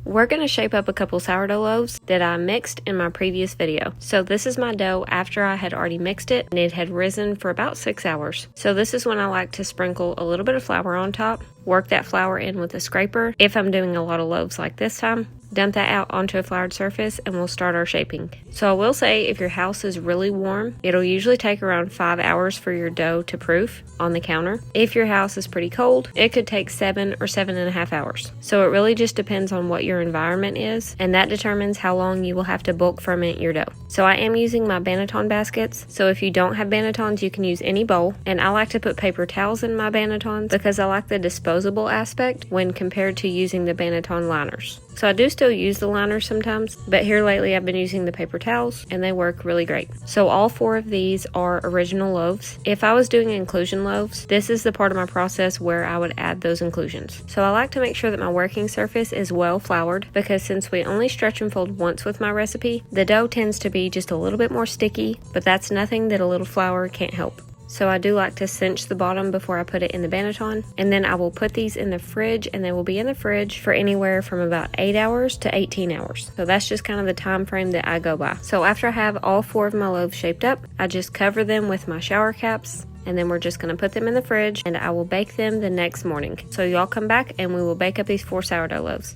We're going to shape up a couple sourdough loaves that I mixed in my previous video. So this is my dough after I had already mixed it and it had risen for about 6 hours. So this is when I like to sprinkle a little bit of flour on top, work that flour in with a scraper if I'm doing a lot of loaves like this time. Dump that out onto a floured surface and we'll start our shaping. So I will say if your house is really warm, it'll usually take around 5 hours for your dough to proof on the counter. If your house is pretty cold, it could take 7 or 7.5 hours. So it really just depends on what your environment is, and that determines how long you will have to bulk ferment your dough. So I am using my banneton baskets. So if you don't have bannetons, you can use any bowl. And I like to put paper towels in my bannetons because I like the disposable aspect when compared to using the banneton liners. So I do still use the liners sometimes, but here lately I've been using the paper towels and they work really great. So all 4 of these are original loaves. If I was doing inclusion loaves, this is the part of my process where I would add those inclusions. So I like to make sure that my working surface is well floured because since we only stretch and fold once with my recipe, the dough tends to be just a little bit more sticky, but that's nothing that a little flour can't help. So I do like to cinch the bottom before I put it in the banneton, and then I will put these in the fridge, and they will be in the fridge for anywhere from about 8 hours to 18 hours. So that's just kind of the time frame that I go by. So after I have all 4 of my loaves shaped up, I just cover them with my shower caps, and then we're just going to put them in the fridge and I will bake them the next morning. So y'all come back and we will bake up these 4 sourdough loaves.